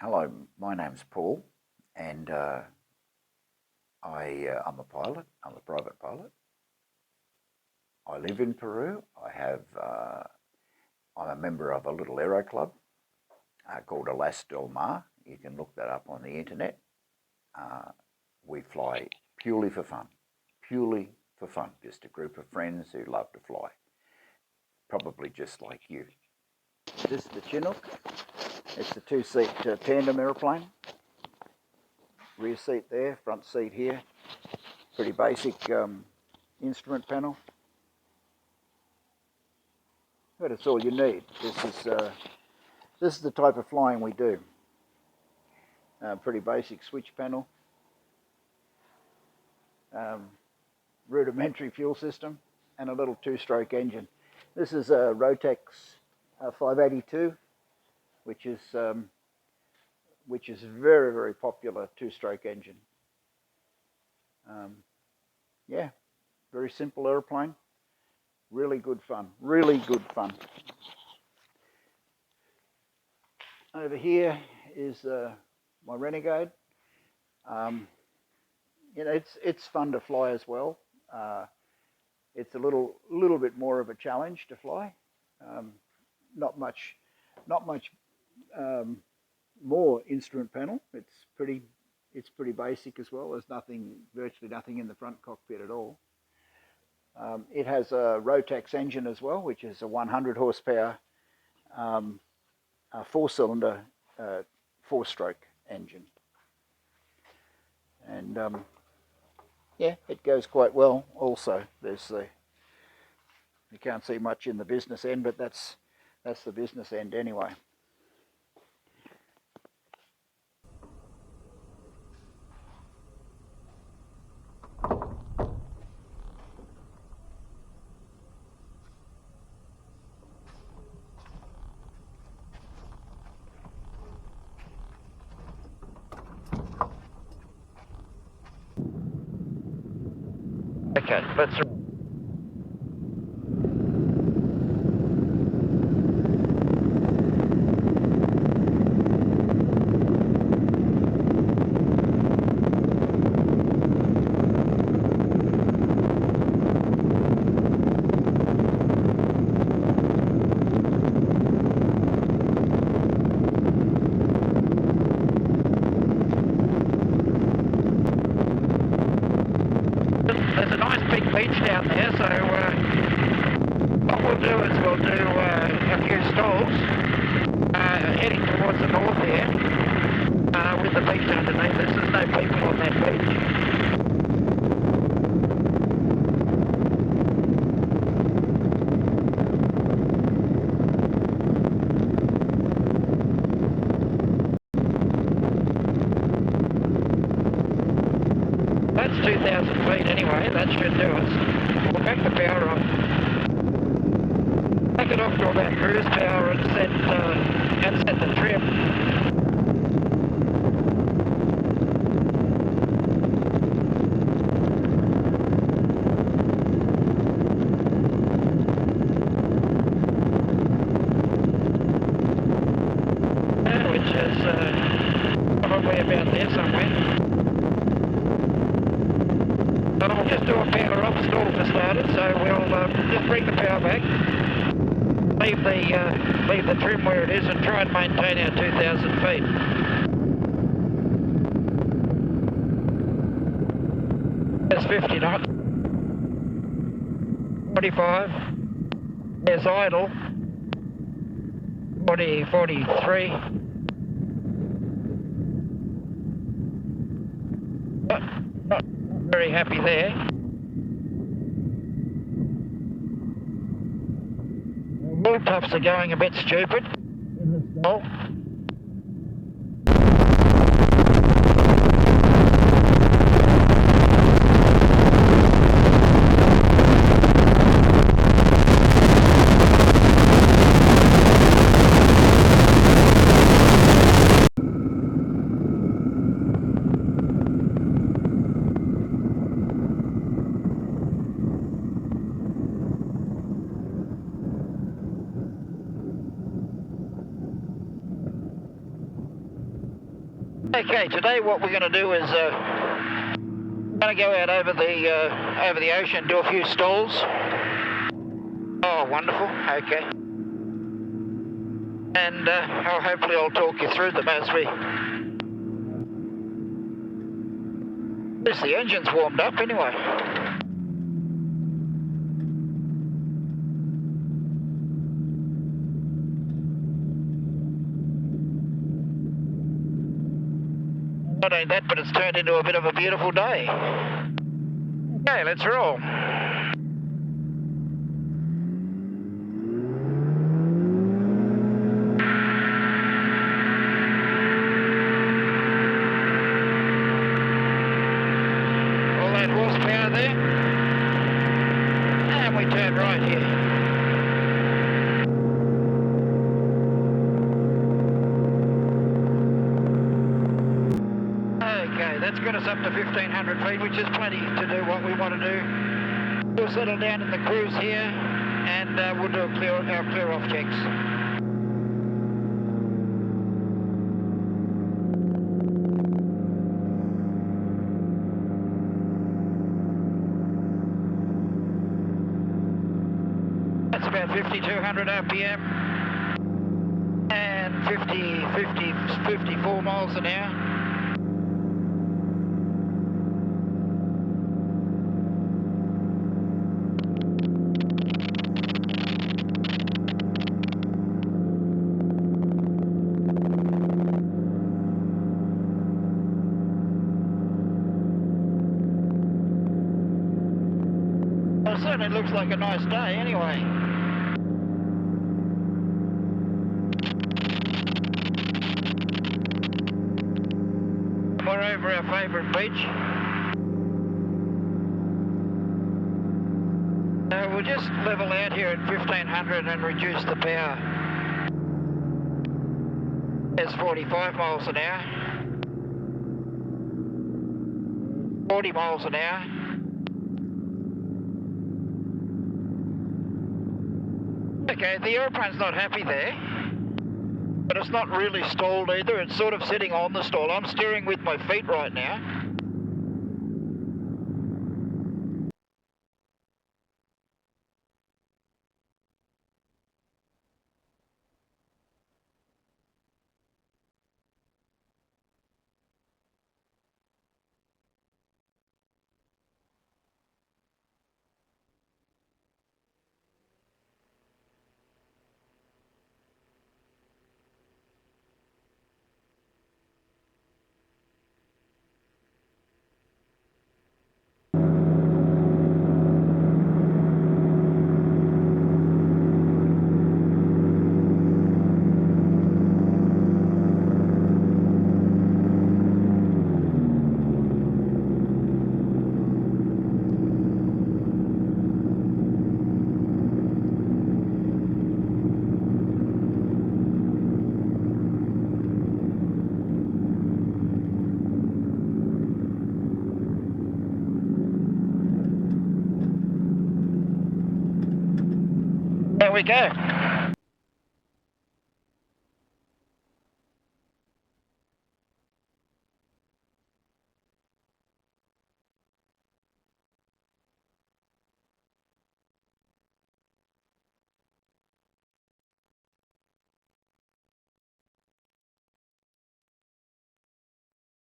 Hello, my name's Paul, and I'm a pilot. I'm a private pilot. I live in Peru. I'm a member of a little aero club called Alas Del Mar. You can look that up on the internet. We fly purely for fun. Purely for fun. Just a group of friends who love to fly. Probably just like you. This is the Chinook. It's a two-seat tandem aeroplane. Rear seat there, front seat here. Pretty basic instrument panel. But it's all you need. This is the type of flying we do. Pretty basic switch panel. Rudimentary fuel system and a little two-stroke engine. This is a Rotax 582, which is very, very popular two-stroke engine. Yeah, very simple airplane. Really good fun. Really good fun. Over here is my Renegade. It's fun to fly as well. It's a little bit more of a challenge to fly. Not much more instrument panel. It's pretty basic as well. There's virtually nothing in the front cockpit at all. It has a Rotax engine as well, which is a 100 horsepower four-cylinder four-stroke engine. And yeah, it goes quite well also. You can't see much in the business end, but that's the business end anyway. Okay, let's... There's a nice big beach down there, so what we'll do is we'll do a few stalls heading towards the north here with the beach underneath us. There's no people on that beach. That's 2,000 feet anyway, that should do us. We'll back the power off. Take it off to about cruise power and set the trim. Which is probably about there somewhere. I'll just do a power off stall for starters, so we'll just bring the power back, leave the trim where it is and try and maintain our 2,000 feet. There's 50 knots, 45, there's idle, 40, 43. Not very happy there. Wall puffs are going a bit stupid in the stall. Okay, today what we're going to do is going to go out over the ocean, do a few stalls. Oh, wonderful. Okay. And hopefully I'll talk you through them as we... At least the engine's warmed up anyway. Not only that, but it's turned into a bit of a beautiful day. Okay, let's roll. All that horsepower there. And we turn right here. That's got us up to 1,500 feet, which is plenty to do what we want to do. We'll settle down in the cruise here, and we'll do our clear-off checks. That's about 5,200 RPM, and 54 miles an hour. Well, it certainly looks like a nice day anyway. We're over our favourite beach. We'll just level out here at 1,500 and reduce the power. There's 45 miles an hour. 40 miles an hour. Okay, the aeroplane's not happy there, but it's not really stalled either. It's sort of sitting on the stall. I'm steering with my feet right now. There we go.